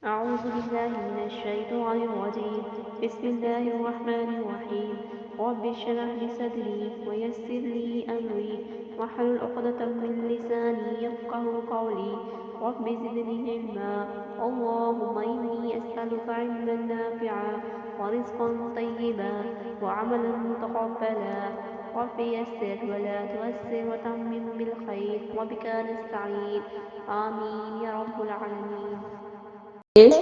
أعوذ بالله من الشيطان الرجيم. بسم الله الرحمن الرحيم. رب اشرح لي صدري ويسر لي أمري واحلل عقدة من لساني يفقه قولي رب زدني علما. اللهم إني أسألك علما نافعا ورزقا طيبا وعملا متقبلا. رب يسر ولا تؤسر وتمم بالخير وبك نستعين. آمين يا رب العالمين.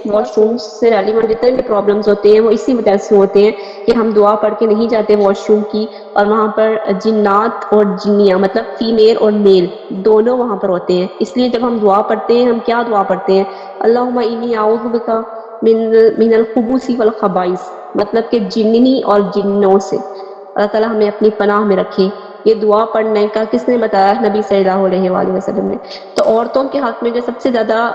واش روم سے ریلیونٹ جتنے بھی پرابلمس ہوتے ہیں وہ اسی وجہ سے ہوتے ہیں کہ ہم دعا پڑھ کے نہیں جاتے واش روم کی، اور وہاں پر جنات اور جنیاں مطلب فیمیل اور میل دونوں وہاں پر ہوتے ہیں. اس لیے جب ہم دعا پڑھتے ہیں ہم کیا دعا پڑھتے ہیں؟ اللہم انی اعوذ بک من الخبث والخبائث، مطلب کہ جننی اور جنوں سے اللہ تعالیٰ ہمیں اپنی پناہ میں رکھے. یہ دعا پڑھنے کا کس نے بتایا؟ نبی صلی اللہ علیہ وآلہ وسلم نے. تو عورتوں کے حق میں جو سب سے زیادہ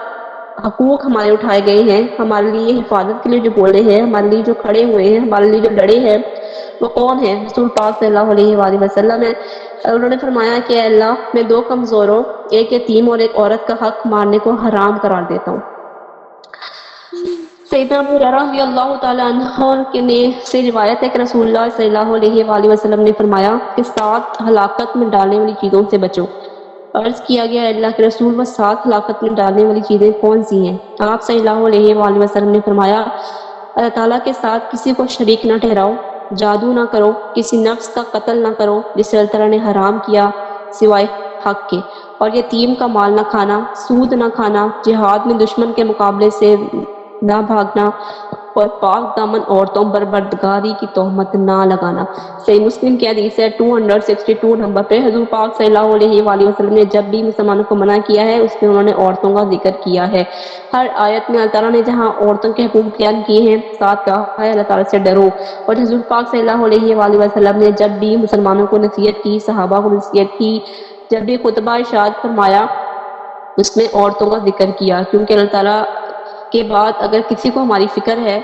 حقوق ہمارے اٹھائے گئے ہیں، ہمارے لیے حفاظت کے لیے جو بولے ہیں، ہمارے لیے جو کھڑے ہوئے ہیں، ہمارے لیے جو لڑے ہیں، وہ کون ہیں؟ رسول پاک صلی اللہ علیہ وآلہ وسلم ہے. انہوں نے فرمایا کہ اے اللہ، میں دو کمزوروں، ایک یتیم اور ایک عورت کا حق مارنے کو حرام قرار دیتا ہوں. سیدنا ابو ہریرہ رضی اللہ تعالیٰ عنہ نے سے روایت ہے کہ رسول اللہ صلی اللہ علیہ وآلہ وسلم نے فرمایا کہ 7 ہلاکت میں ڈالنے والی چیزوں سے بچو. عرض کیا گیا اللہ کے رسول، وہ 7 ہلاکت میں ڈالنے والی چیزیں کون سی ہیں؟ آپ صلی اللہ علیہ وآلہ وسلم نے فرمایا اللہ تعالیٰ کے ساتھ کسی کو شریک نہ ٹھہراؤ، جادو نہ کرو، کسی نفس کا قتل نہ کرو جسے اللہ تعالیٰ نے حرام کیا سوائے حق کے، اور یتیم کا مال نہ کھانا، سود نہ کھانا، جہاد میں دشمن کے مقابلے سے نہ بھاگنا، اور پاک دامن عورتوں پر بدکاری کی تہمت نہ لگانا. صحیح مسلم کی حدیث ہے 262 نمبر پہ. حضور پاک صلی اللہ علیہ وآلہ وسلم نے جب بھی مسلمانوں کو منع کیا ہے اس میں انہوں نے عورتوں کا ذکر کیا ہے. ہر آیت میں اللہ تعالیٰ نے جہاں عورتوں کے حقوق بیان کیے ہیں ساتھ کہا ہے اللہ تعالیٰ سے ڈرو. اور حضور پاک صلی اللہ علیہ وآلہ وسلم نے جب بھی مسلمانوں کو نصیحت کی، صحابہ کو نصیحت کی، جب بھی خطبہ ارشاد فرمایا اس میں عورتوں کا ذکر کیا، کیونکہ اللہ تعالیٰ کے بعد اگر کسی کو ہماری فکر ہے،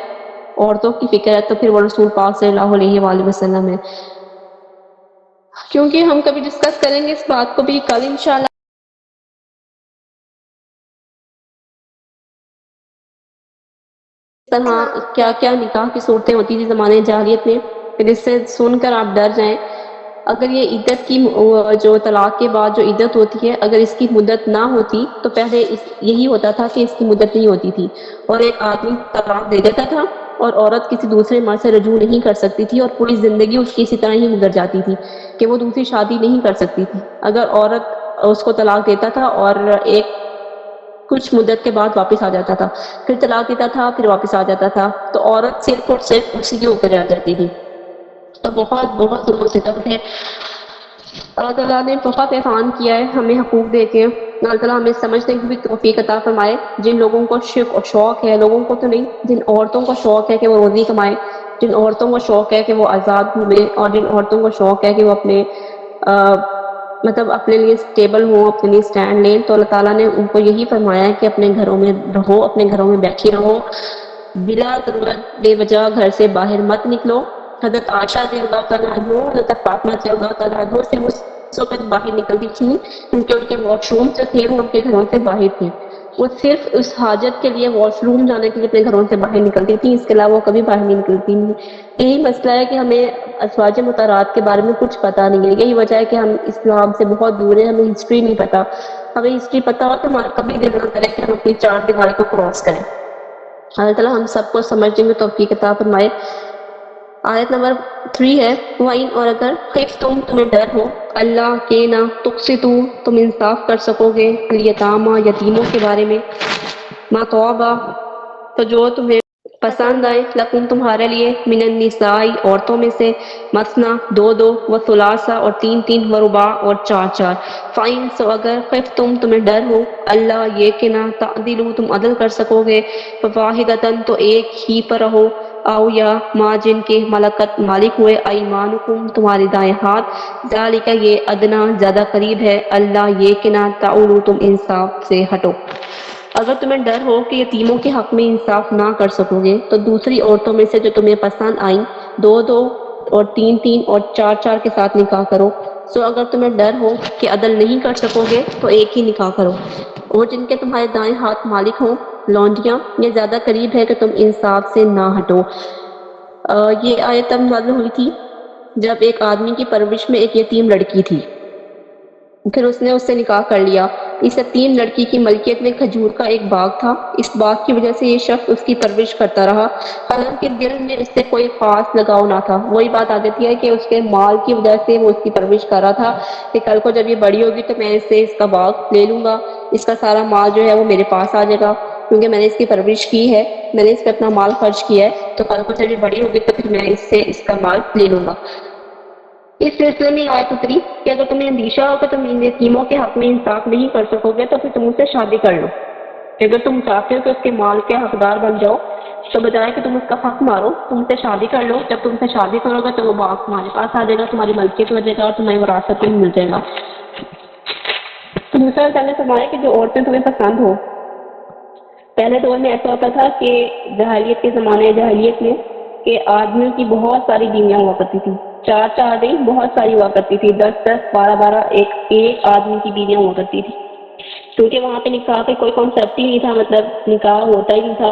عورتوں کی فکر ہے، تو پھر وہ رسول پاک صلی اللہ علیہ وآلہ وسلم ہے. کیونکہ ہم کبھی ڈسکس کریں گے اس بات کو بھی کل انشاءاللہ. اس طرح کیا کیا نکاح کی صورتیں ہوتی تھی زمانے جاہلیت میں، پھر اس سے سن کر آپ ڈر جائیں. اگر یہ عدت کی جو طلاق کے بعد جو عدت ہوتی ہے، اگر اس کی مدت نہ ہوتی تو پہلے یہی ہوتا تھا کہ اس کی مدت نہیں ہوتی تھی، اور ایک آدمی طلاق دے دیتا تھا اور عورت کسی دوسرے مرد سے رجوع نہیں کر سکتی تھی، اور پوری زندگی اس کی اسی طرح ہی گزر جاتی تھی کہ وہ دوسری شادی نہیں کر سکتی تھی. اگر عورت اس کو طلاق دیتا تھا اور ایک کچھ مدت کے بعد واپس آ جاتا تھا، پھر طلاق دیتا تھا، پھر واپس آ جاتا تھا، تو عورت صرف اور صرف اسی کے اوپر رہ جاتی تھی. تو بہت بہت ظلم و ستم ہے. اللہ تعالیٰ نے بہت احسان کیا ہے ہمیں حقوق دے کے. اللہ تعالیٰ ہمیں سمجھنے کی بھی توفیق عطا فرمائے. جن لوگوں کو شوق ہے، لوگوں کو تو نہیں، جن عورتوں کو شوق ہے کہ وہ روزی کمائے، جن عورتوں کو شوق ہے کہ وہ آزاد گھومیں، اور جن عورتوں کو شوق ہے کہ وہ اپنے مطلب اپنے لیے اسٹیبل ہوں، اپنے لیے اسٹینڈ لیں، تو اللہ تعالیٰ نے ان کو یہی فرمایا ہے کہ اپنے گھروں میں رہو، اپنے گھروں میں بیٹھی رہو، بلا ضرورت بے وجہ گھر سے باہر مت نکلو. حضرت عائشہ رضی اللہ تعالیٰ عنہ، حضرت فاطمہ رضی اللہ تعالیٰ عنہ سے اس وقت باہر نکلتی تھیں کیونکہ ان کے واش روم جو تھے وہ ان کے گھروں سے باہر تھے. وہ صرف اس حاجت کے لیے واش روم جانے کے لیے اپنے گھروں سے باہر نکلتی تھیں، اس کے علاوہ وہ کبھی باہر نہیں نکلتی تھیں. یہی مسئلہ ہے کہ ہمیں ازواج مطہرات کے بارے میں کچھ پتہ نہیں ہے. یہی وجہ ہے کہ ہم اسلام سے بہت دور ہیں، ہمیں ہسٹری نہیں پتہ. ہمیں ہسٹری پتہ ہو تو ہمارا کبھی دل نہ کرے کہ ہم اپنی 4 دیواری کو کراس کریں. اللہ تعالیٰ ہم سب کو سمجھنے میں توفیق عطا فرمائے. آیت نمبر 3 ہے وَإِنْ، اور اگر خفتم تمہیں ڈر ہو اللہ کے نہ تقسطوا تم انصاف کر سکو گے الیتامیٰ یتیموں کے بارے میں، ما طاب تو جو تمہیں پسند آئے لکم تمہارے لیے من النساء عورتوں میں سے، مثنا 2 وثلاثہ اور 3 ورباع اور 4. فَإِنْ، سو اگر خفتم تمہیں ڈر ہو اللہ یہ کہ نہ تعدلوا تم عدل کر سکو گے، فواحدۃ تو ایک ہی پر رہو، او یا ما جن کے ملکت مالک ہوئے ایمانکم تمہارے دائیں ہاتھ، ذالک یہ ادنا زیادہ قریب ہے، اللہ یہ کہ نہ تعولوا تم انصاف سے ہٹو. اگر تمہیں ڈر ہو کہ یتیموں کے حق میں انصاف نہ کر سکو گے تو دوسری عورتوں میں سے جو تمہیں پسند آئیں 2 اور 3 اور 4 کے ساتھ نکاح کرو. سو اگر تمہیں ڈر ہو کہ عدل نہیں کر سکو گے تو ایک ہی نکاح کرو. اور جن کے تمہارے دائیں ہاتھ مالک ہوں لونڈیاں، یہ زیادہ قریب ہے کہ تم انصاف سے نہ ہٹو۔ یہ آیت تب نازل ہوئی تھی جب ایک آدمی کی پرورش میں ایک یتیم لڑکی تھی، پھر اس نے اس سے نکاح کر لیا۔ اس یتیم لڑکی کی ملکیت میں کھجور کا ایک باغ تھا، اس باغ کی وجہ سے یہ شخص اس کی پرورش کرتا رہا، حالانکہ دل میں اس سے کوئی خاص لگاؤ نہ تھا۔ وہی بات آ جاتی ہے کہ اس کے مال کی وجہ سے وہ اس کی پرورش کر رہا تھا کہ کل کو جب یہ بڑی ہوگی تو میں اس سے اس کا باغ لے لوں گا، اس کا سارا مال جو ہے وہ میرے پاس آ جائے گا، کیونکہ میں نے اس کی پرورش کی ہے، میں نے اس پہ اپنا مال خرچ کیا ہے، تو کل کو جب یہ بڑی ہوگی تو پھر میں اس سے اس کا مال لے لوں گا۔ اس سلسلے میں آیت اتری کہ اگر تمہیں اندیشہ ہو کہ تم ان یتیموں کے حق میں انصاف نہیں کر سکو گے تو پھر تم اس سے شادی کر لو۔ اگر تم چاہتے ہو کہ اس کے مال کے حقدار بن جاؤ تو بجائے کہ تم اس کا حق مارو، تم سے شادی کر لو۔ جب تم سے شادی کرو گے تو وہ باغ تمہارے پاس آ جائے گا، تمہاری ملکیت ہو جائے گا اور تمہیں وراثت میں مل جائے گا۔ تو دوسرا پہلے فرمایا کہ جو عورتیں تمہیں پسند ہو، پہلے دور میں ایسا ہوتا تھا کہ جاہلیت کے زمانے جاہلیت میں کہ آدمیوں کی بہت ساری بیویاں ہوا کرتی تھی، چار چار نہیں بہت ساری ہوا کرتی تھی، 10 12 12 ایک آدمی کی بیویاں ہوا کرتی تھی، کیونکہ وہاں پہ نکاح کا کوئی کانسیپٹ ہی نہیں تھا، مطلب نکاح ہوتا ہی نہیں تھا،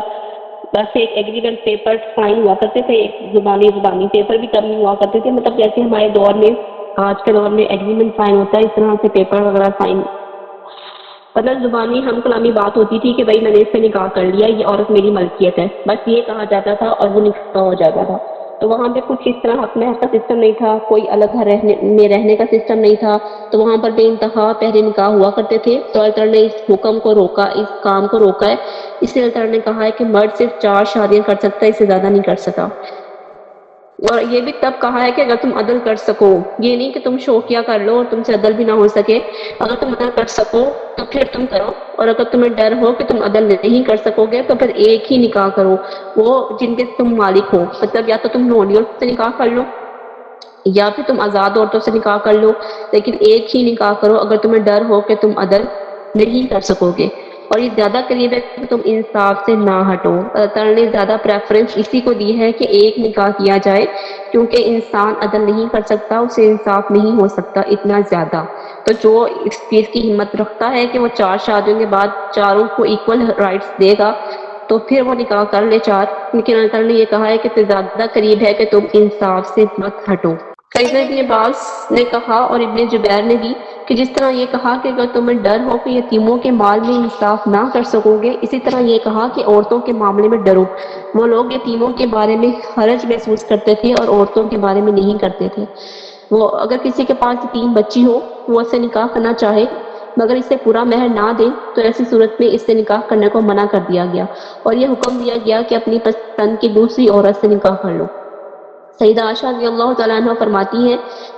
بس ایک ایگریمنٹ پیپر سائن ہوا کرتے تھے، ایک زبانی پیپر بھی کم ہوا کرتے تھے، مطلب جیسے ہمارے دور میں آج کے دور میں ایگریمنٹ سائن ہوتا ہے اس طرح سے پیپر وغیرہ سائن، مطلب زبانی ہم کلامی بات ہوتی تھی کہ بھائی میں نے اس سے نکاح کر لیا، یہ عورت میری ملکیت ہے، بس یہ کہا جاتا تھا اور وہ نکاح ہو جاتا تھا۔ تو وہاں پہ کچھ اس طرح حق محض کا سسٹم نہیں تھا، کوئی الگ گھر میں رہنے کا سسٹم نہیں تھا، تو وہاں پر بے انتہا پہلے نکاح ہوا کرتے تھے۔ تو اللہ تعالیٰ نے اس حکم کو روکا، اس کام کو روکا ہے، اس لیے اللہ تعالیٰ نے کہا ہے کہ مرد صرف 4 شادیاں کر سکتا ہے، اس سے زیادہ نہیں کر سکتا۔ اور یہ بھی تب کہا ہے کہ اگر تم عدل کر سکو، یہ نہیں کہ تم شوقیہ کر لو اور تم سے عدل بھی نہ ہو سکے، اگر تم عدل کر سکو تو پھر تم کرو، اور اگر تمہیں ڈر ہو کہ تم عدل نہیں کر سکو گے تو پھر ایک ہی نکاح کرو، وہ جن کے تم مالک ہو، مطلب یا تو تم لونڈیوں سے نکاح کر لو یا پھر تم آزاد عورتوں سے نکاح کر لو، لیکن ایک ہی نکاح کرو اگر تمہیں ڈر ہو کہ تم عدل نہیں کر سکو گے۔ اور یہ زیادہ قریب ہے کہ تم انصاف سے نہ ہٹو۔ اللہ تعالیٰ نے زیادہ پریفرنس اسی کو دی ہے کہ ایک نکاح کیا جائے، کیونکہ انسان عدل نہیں کر سکتا، اسے انصاف نہیں ہو سکتا اتنا زیادہ۔ تو جو اس چیز کی ہمت رکھتا ہے کہ وہ 4 شادیوں کے بعد چاروں کو ایکول رائٹس دے گا تو پھر وہ نکاح کر لے 4، لیکن اللہ تعالیٰ نے یہ کہا ہے کہ زیادہ قریب ہے کہ تم انصاف سے مت ہٹو۔ سیدنا ابن عباس نے کہا اور ابن جبیر نے بھی کہ جس طرح یہ کہا کہ اگر تمہیں ڈر ہو کہ یتیموں کے مال میں انصاف نہ کر سکو گے، اسی طرح یہ کہا کہ عورتوں کے معاملے میں ڈرو۔ وہ لوگ یتیموں کے بارے میں حرج محسوس کرتے تھے اور عورتوں کے بارے میں نہیں کرتے تھے۔ وہ اگر کسی کے پاس یتیم بچی ہو، وہ اس سے نکاح کرنا چاہے مگر اسے پورا مہر نہ دے تو ایسی صورت میں اس سے نکاح کرنے کو منع کر دیا گیا، اور یہ حکم دیا گیا کہ اپنی پسند کی دوسری عورت سے نکاح کر لو۔ سیدہ عائشہ رضی اللہ تعالیٰ عنہ فرماتی ہیں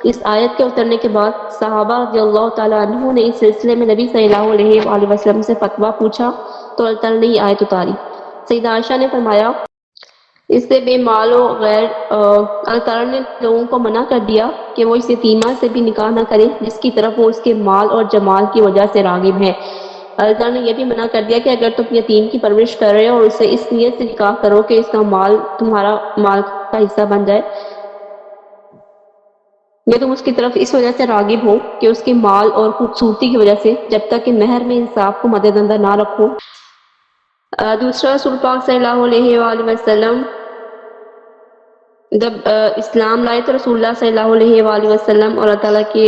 اس آیت کے اترنے کے بعد صحابہ رضی اللہ تعالیٰ عنہ نے اس سلسلے میں نبی صلی اللہ علیہ وآلہ وسلم سے فتویٰ پوچھا تو اللہ تعالیٰ نے یہ آیت اتاری۔ سیدہ عائشہ نے فرمایا اس سے بے مال و غیر اللہ تعالیٰ نے لوگوں کو منع کر دیا کہ وہ اس یتیمہ سے بھی نکاح نہ کریں جس کی طرف وہ اس کے مال اور جمال کی وجہ سے راغب ہے۔ اللہ تعالیٰ نے یہ بھی منع کر دیا کہ اگر تم یتیم کی پرورش کر رہے ہو اور اسے اس نیت سے نکاح کرو کہ اس کا مال تمہارا مال کا حصہ بن جائے، یا تم اس کی طرف اس وجہ سے راغب ہو کہ اس کے مال اور خوبصورتی کی وجہ سے، جب تک کہ مہر میں انصاف کو مد نظر نہ رکھو۔ دوسرا رسول پاک صلی اللہ علیہ وآلہ وسلم جب اسلام لائے تو رسول اللہ صلی اللہ علیہ وآلہ وسلم اور اللہ تعالیٰ کے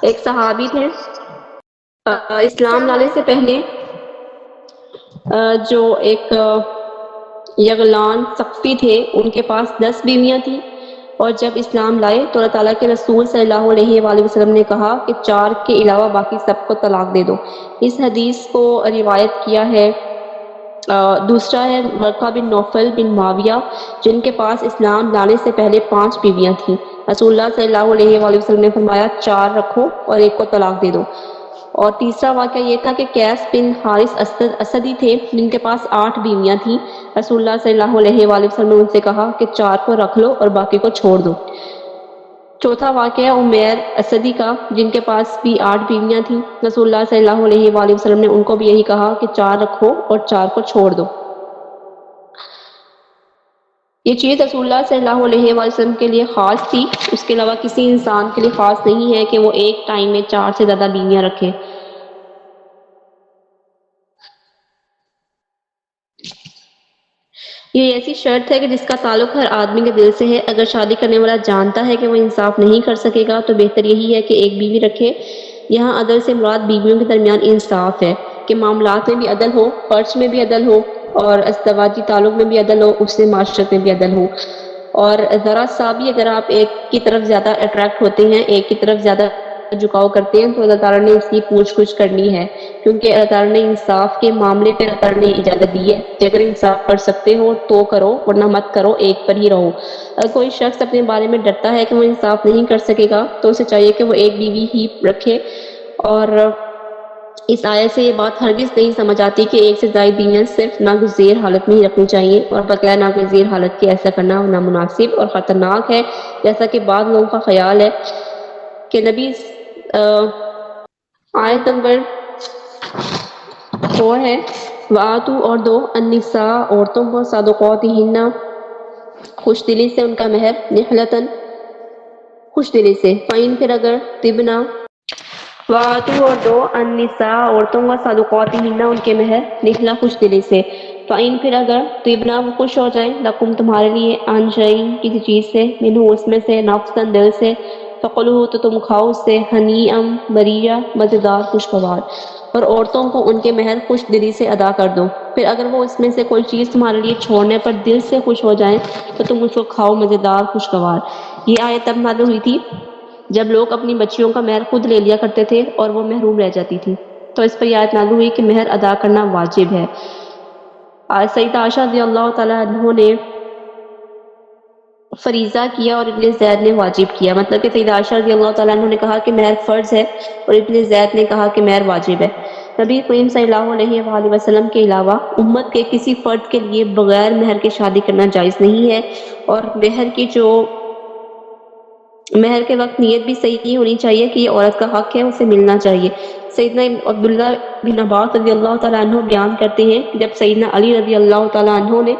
ایک صحابی تھے، اسلام لانے سے پہلے جو ایک یغلان ثقفی تھے، ان کے پاس 10 بیویاں تھیں، اور جب اسلام لائے تو اللہ تعالیٰ کے رسول صلی اللہ علیہ وآلہ وسلم نے کہا کہ 4 کے علاوہ باقی سب کو طلاق دے دو۔ اس حدیث کو روایت کیا ہے دوسرا ہے ورقہ بن نوفل بن معاویہ، جن کے پاس اسلام لانے سے پہلے 5 بیویاں تھیں۔ رسول اللہ صلی اللہ علیہ وآلہ وسلم نے فرمایا 4 رکھو اور ایک کو طلاق دے دو۔ اور تیسرا واقعہ یہ تھا کہ قیس بن حارث اسدی تھے، جن کے پاس 8 بیویاں تھیں۔ رسول اللہ صلی اللہ علیہ وآلہ وسلم نے ان سے کہا کہ 4 کو رکھ لو اور باقی کو چھوڑ دو۔ چوتھا واقعہ عمیر اسدی کا، جن کے پاس بھی 8 بیویاں تھیں۔ رسول اللہ صلی اللہ علیہ وآلہ وسلم نے ان کو بھی یہی کہا کہ 4 رکھو اور 4 کو چھوڑ دو۔ یہ چیز رسول اللہ صلی اللہ علیہ وآلہ وسلم کے لیے خاص تھی، اس کے علاوہ کسی انسان کے لیے خاص نہیں ہے کہ وہ ایک ٹائم میں 4 سے زیادہ بیویاں رکھے۔ یہ ایسی شرط ہے کہ جس کا تعلق ہر آدمی کے دل سے ہے۔ اگر شادی کرنے والا جانتا ہے کہ وہ انصاف نہیں کر سکے گا تو بہتر یہی ہے کہ ایک بیوی رکھے۔ یہاں عدل سے مراد بیویوں کے درمیان انصاف ہے کہ معاملات میں بھی عدل ہو، فرض میں بھی عدل ہو، اور ازدواجی تعلق میں بھی عدل ہو، اس سے معاشرت میں بھی عدل ہو۔ اور ذرا سا بھی اگر آپ ایک کی طرف زیادہ اٹریکٹ ہوتے ہیں، ایک کی طرف زیادہ جھکاؤ کرتے ہیں، تو اللہ تعالیٰ نے اس کی پوچھ گچھ کرنی ہے، کیونکہ اللہ تعالیٰ نے انصاف کے معاملے پہ اللہ تعالیٰ نے اجازت دی ہے کہ اگر انصاف کر سکتے ہو تو کرو، ورنہ مت کرو، ایک پر ہی رہو۔ اگر کوئی شخص اپنے بارے میں ڈرتا ہے کہ وہ انصاف نہیں کر سکے گا تو اسے چاہیے کہ وہ ایک بیوی ہی رکھے۔ اور اس آیت سے یہ بات ہرگز نہیں سمجھ آتی کہ ایک سے زائد بیویاں صرف ناگزیر حالت میں ہی رکھنی چاہیے، اور بغیر ناگزیر حالت کے ایسا کرنا نامناسب اور خطرناک ہے، جیسا کہ بعض لوگوں کا خیال ہے کہ نبی آیت نمبر 4 ہے، وَآتُوا اور دو النساء عورتوں کو صدقاتہن خوش دلی سے ان کا مہر، نحلتاً خوش دلی سے، فَإِن پھر اگر طبنا وَآتُوا اور دو النساء عورتوں کو صدقاتہن ان کے مہر، نحلہ خوش دلی سے، فَإِن پھر اگر طبنا وہ خوش ہو جائیں، لکم تمہارے لیے، عن شیء کسی چیز سے، منہ اس میں سے، نفساً دل سے، فَقُلُوهُ تو تم کھاؤ اس سے، ہنیئا مریئا مزیدار خوشگوار، اور عورتوں کو ان کے مہر خوش دلی سے ادا کر دو۔ پھر اگر وہ اس میں سے کوئی چیز تمہارے لیے چھوڑنے پر دل سے خوش ہو جائیں تو تم اس کو کھاؤ مزیدار خوشگوار۔ یہ آیت تب نازل ہوئی تھی جب لوگ اپنی بچیوں کا مہر خود لے لیا کرتے تھے اور وہ محروم رہ جاتی تھی، تو اس پر یہ آیت نازل ہوئی کہ مہر ادا کرنا واجب ہے۔ سیدہ عائشہ رضی اللہ تعالیٰ عنہ نے فریضہ کیا اور ابن زید نے واجب کیا، مطلب کہ سیدہ عائشہ رضی اللہ تعالیٰ عنہ نے کہا کہ مہر فرض ہے اور ابن زید نے کہا کہ مہر واجب ہے۔ نبی کریم صلی اللہ علیہ وآلہ وسلم کے علاوہ امت کے کسی فرد کے لیے بغیر مہر کے شادی کرنا جائز نہیں ہے، اور مہر کے وقت نیت بھی صحیح ہونی چاہیے کہ یہ عورت کا حق ہے، اسے ملنا چاہیے۔ سیدنا عبداللہ بن عباس رضی اللہ تعالیٰ عنہ بیان کرتے ہیں کہ جب سیدنا علی رضی اللہ تعالیٰ عنہ نے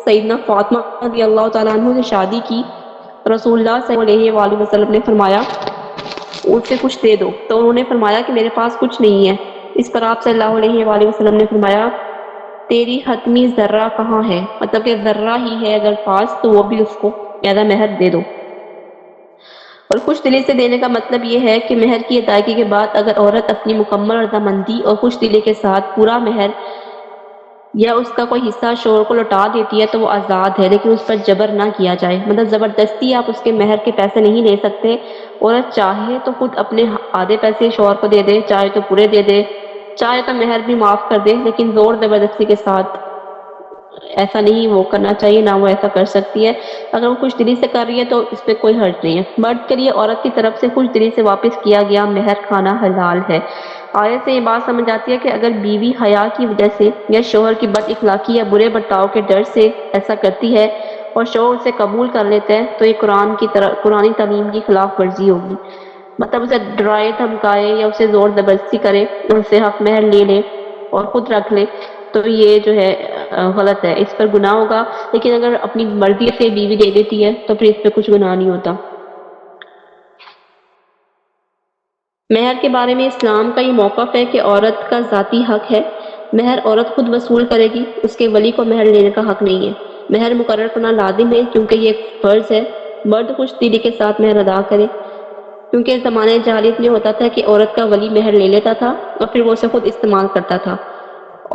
سیدنا فاطمہ رضی اللہ تعالیٰ عنہ سے شادی کی، رسول اللہ صلی اللہ علیہ وآلہ وسلم نے فرمایا اسے کچھ دے دو، تو انہوں نے فرمایا کہ میرے پاس کچھ نہیں ہے۔ اس پر آپ صلی اللہ علیہ وآلہ وسلم نے فرمایا تیری حتمی ذرہ کہاں ہے، مطلب کہ ذرہ ہی ہے اگر پاس تو وہ بھی اس کو پیدا مہر دے دو۔ اور خوش دلی سے دینے کا مطلب یہ ہے کہ مہر کی ادائیگی کے بعد اگر عورت اپنی مکمل رضامندی اور خوش دلی کے ساتھ پورا مہر یا اس کا کوئی حصہ شوہر کو لوٹا دیتی ہے تو وہ آزاد ہے، لیکن اس پر جبر نہ کیا جائے، مطلب زبردستی آپ اس کے مہر کے پیسے نہیں لے سکتے۔ عورت چاہے تو خود اپنے آدھے پیسے شوہر کو دے دے، چاہے تو پورے دے دے، چاہے تو مہر بھی معاف کر دے، لیکن زور زبردستی کے ساتھ ایسا نہیں وہ کرنا چاہیے، نہ وہ ایسا کر سکتی ہے۔ اگر وہ خوش دلی سے کر رہی ہے تو اس پہ کوئی حرج نہیں ہے۔ مرد کے لیے عورت کی طرف سے خوش دلی سے واپس کیا گیا مہر کھانا حلال ہے۔ آیت سے یہ بات سمجھ آتی ہے کہ اگر بیوی حیا کی وجہ سے یا شوہر کی بد اخلاقی یا برے برتاؤ کے ڈر سے ایسا کرتی ہے اور شوہر اسے قبول کر لیتا ہے تو یہ قرآنی تعلیم کی خلاف ورزی ہوگی، مطلب اسے ڈرائے دھمکائے یا اسے زور زبردستی کرے اور اسے حق مہر لے لے اور خود رکھ لے تو یہ جو ہے غلط ہے، اس پر گناہ ہوگا۔ لیکن اگر اپنی مرضی سے بیوی دے دیتی ہے تو پھر اس پہ کچھ گناہ نہیں ہوتا۔ مہر کے بارے میں اسلام کا یہ موقف ہے کہ عورت کا ذاتی حق ہے، مہر عورت خود وصول کرے گی، اس کے ولی کو مہر لینے کا حق نہیں ہے۔ مہر مقرر کرنا لازم ہے کیونکہ یہ ایک فرض ہے، مرد خوش دلی کے ساتھ مہر ادا کرے، کیونکہ زمانے جاہلیت میں ہوتا تھا کہ عورت کا ولی مہر لے لیتا تھا اور پھر وہ اسے خود استعمال کرتا تھا،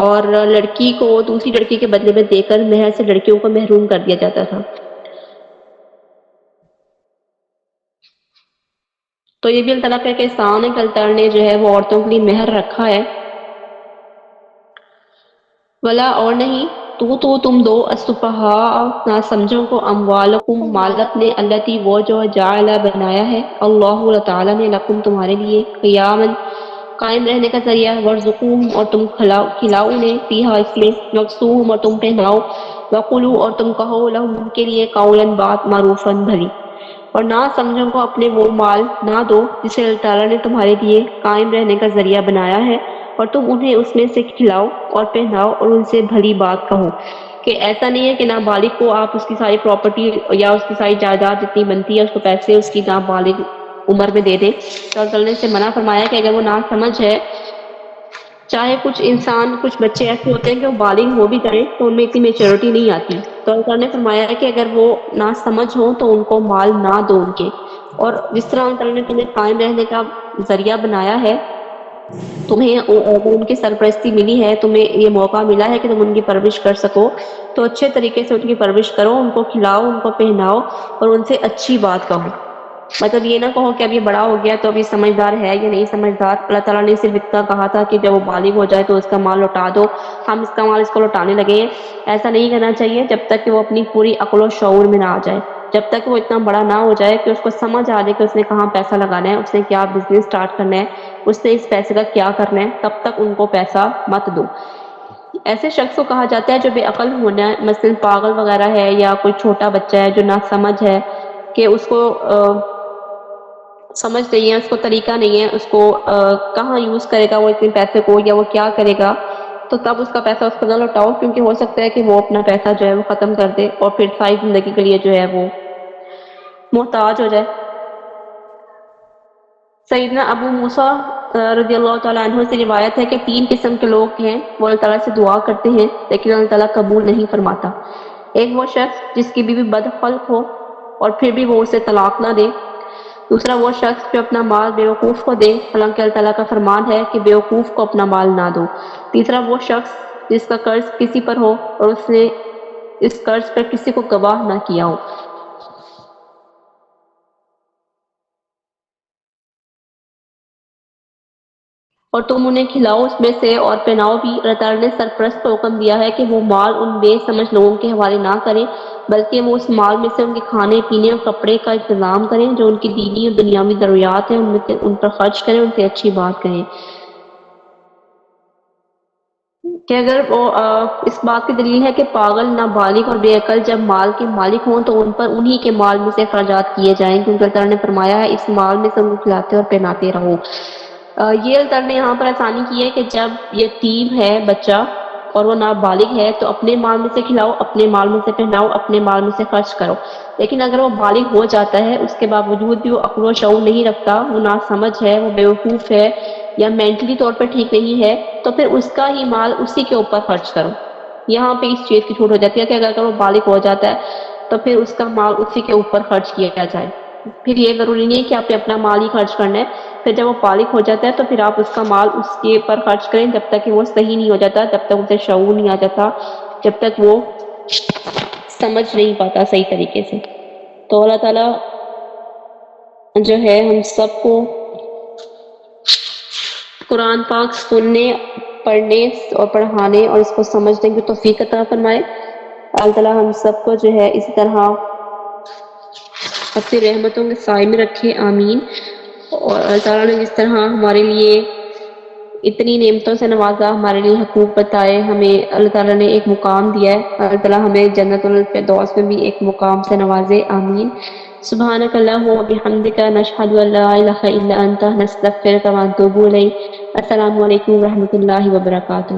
اور لڑکی کو دوسری لڑکی کے بدلے میں دے کر مہر سے لڑکیوں کو محروم کر دیا جاتا تھا۔ تو یہ بھی اللہ تعالیٰ کا احسان ہے کہ اللہ تعالیٰ نے جو ہے وہ عورتوں کے لیے مہر رکھا ہے۔ ولا اور نہیں تم دو السفہاء نہ سمجھوں کو اموالکم مال اپنے التی وہ جو جعل بنایا ہے اللہ تعالیٰ نے لکم تمہارے لیے قیاماً قائم رہنے کا ذریعہ، ورزقوہم اور تم کھلاؤ انہیں فیہا اس میں، وکسوہم اور تم پہناؤ، وقولوا اور تم کہو لہم ان کے لیے قولا بات معروفاً بھلی، اور نہ سمجھوں کو اپنے وہ مال نہ دو جسے اللہ تعالیٰ نے تمہارے لیے قائم رہنے کا ذریعہ بنایا ہے، اور تم انہیں اس میں سے کھلاؤ اور پہناؤ اور ان سے بھلی بات کہو۔ کہ ایسا نہیں ہے کہ نابالغ کو آپ اس کی ساری پراپرٹی یا اس کی ساری جائیداد جتنی بنتی ہے اس کو پیسے اس کی نابالغ عمر میں دے دیں، تو اللہ تعالیٰ نے اسے منع فرمایا کہ اگر وہ نہ سمجھ ہے چاہے کچھ انسان کچھ بچے ایسے ہوتے ہیں کہ وہ بالغ ہو بھی جائیں تو ان میں اتنی میچورٹی نہیں آتی، تو اللہ تعالیٰ نے فرمایا ہے کہ اگر وہ نہ سمجھ ہوں تو ان کو مال نہ دو ان کے، اور جس طرح اللہ تعالیٰ نے تمہیں قائم رہنے کا ذریعہ بنایا ہے، تمہیں اگر ان کی سرپرستی ملی ہے، تمہیں یہ موقع ملا ہے کہ تم ان کی پرورش کر سکو، تو اچھے طریقے سے ان کی پرورش کرو، ان کو کھلاؤ، ان کو پہناؤ اور ان سے اچھی بات کہو۔ مطلب یہ نہ کہو کہ اب یہ بڑا ہو گیا تو اب یہ سمجھدار ہے یا نہیں سمجھدار۔ اللہ تعالیٰ نے صرف اتنا کہا تھا کہ جب وہ بالغ ہو جائے تو اس کا مال لوٹا دو، ہم اس کا مال اس کو لوٹانے لگے ہیں۔ ایسا نہیں کرنا چاہیے جب تک کہ وہ اپنی پوری عقل و شعور میں نہ آ جائے، جب تک وہ اتنا بڑا نہ ہو جائے کہ اس کو سمجھ آ جائے کہ اس نے کہاں پیسہ لگانا ہے، اس نے کیا بزنس سٹارٹ کرنا ہے، اس نے اس پیسے کا کیا کرنا ہے، تب تک ان کو پیسہ مت دو۔ ایسے شخص کو کہا جاتا ہے جو بے عقل ہونا ہے، مثلا پاگل وغیرہ ہے یا کوئی چھوٹا بچہ ہے جو نہ سمجھ ہے، کہ اس کو سمجھ نہیں ہے، اس کو طریقہ نہیں ہے، اس کو کہاں یوز کرے گا وہ اتنے پیسے کو، یا وہ کیا کرے گا، تو تب اس کا پیسہ اس کو نہ لوٹاؤ، کیونکہ ہو سکتا ہے کہ وہ اپنا پیسہ جو ہے وہ ختم کر دے اور پھر ساری زندگی کے لیے جو ہے وہ محتاج ہو جائے۔ سیدنا ابو موسیٰ رضی اللہ تعالیٰ عنہ سے روایت ہے کہ 3 قسم کے لوگ ہیں، وہ اللہ تعالیٰ سے دعا کرتے ہیں لیکن اللہ تعالیٰ قبول نہیں فرماتا۔ ایک وہ شخص جس کی بیوی بد خلق ہو اور پھر بھی وہ اسے طلاق نہ دے۔ دوسرا وہ شخص جو اپنا مال بیوقوف کو دے، حالانکہ اللہ تعالیٰ کا فرمان ہے کہ بیوقوف کو اپنا مال نہ دو۔ تیسرا وہ شخص جس کا قرض کسی پر ہو اور اس نے اس قرض پر کسی کو گواہ نہ کیا ہو۔ اور تم انہیں کھلاؤ اس میں سے اور پہناؤ بھی۔ اللہ تعالیٰ نے سرپرست کو حکم دیا ہے کہ وہ مال ان بے سمجھ لوگوں کے حوالے نہ کریں، بلکہ وہ اس مال میں سے ان کے کھانے پینے اور کپڑے کا انتظام کریں، جو ان کی دینی اور دنیاوی ضروریات ہیں ان پر خرچ کریں، ان سے اچھی بات کہیں۔ کہ اگر وہ اس بات کی دلیل ہے کہ پاگل، نابالغ اور بے عقل جب مال کے مالک ہوں تو ان پر انہی کے مال میں سے اخراجات کیے جائیں، کیونکہ اللہ تعالیٰ نے فرمایا ہے اس مال میں سے ان کو کھلاتے اور پہناتے رہو۔ یہ اللہ تعالیٰ نے یہاں پر آسانی کی ہے کہ جب یتیم ہے بچہ اور وہ نابالغ ہے تو اپنے مال میں سے کھلاؤ، اپنے مال میں سے پہناؤ، اپنے مال میں سے خرچ کرو۔ لیکن اگر وہ بالغ ہو جاتا ہے، اس کے باوجود بھی وہ عقل و شعور نہیں رکھتا، وہ ناسمجھ ہے، وہ بیوقوف ہے یا مینٹلی طور پر ٹھیک نہیں ہے، تو پھر اس کا ہی مال اسی کے اوپر خرچ کرو۔ یہاں پہ اس چیز کی چھوٹ ہو جاتی ہے کہ اگر وہ بالغ ہو جاتا ہے تو پھر اس کا مال اسی کے اوپر خرچ کیا جائے۔ پھر یہ ضروری نہیں ہے کہ آپ نے اپنا مال ہی خرچ کرنا ہے، پھر جب وہ بالغ ہو جاتا ہے تو پھر آپ اس کا مال اس کے پر خرچ کریں، جب تک کہ وہ صحیح نہیں ہو جاتا، جب تک اسے شعور نہیں آ جاتا، جب تک وہ سمجھ نہیں پاتا صحیح طریقے سے۔ تو اللہ تعالیٰ جو ہے ہم سب کو قرآن پاک سننے، پڑھنے اور پڑھانے اور اس کو سمجھنے کی توفیق عطا فرمائے۔ اللہ تعالیٰ ہم سب کو جو ہے اسی طرح اپنی رحمتوں کے سائے میں رکھے، آمین۔ اور اللہ تعالیٰ نے جس طرح ہمارے لیے اتنی نعمتوں سے نوازا، ہمارے لیے حقوق بتائے، ہمیں اللہ تعالیٰ نے ایک مقام دیا ہے، اللہ تعالیٰ ہمیں جنت الفردوس میں بھی ایک مقام سے نوازے، آمین۔ سبحانک اللہم و بحمدک، نشہد ان لا الہ الا انت، نستغفرک و نتوب الیک۔ السلام علیکم و رحمۃ اللہ وبرکاتہ۔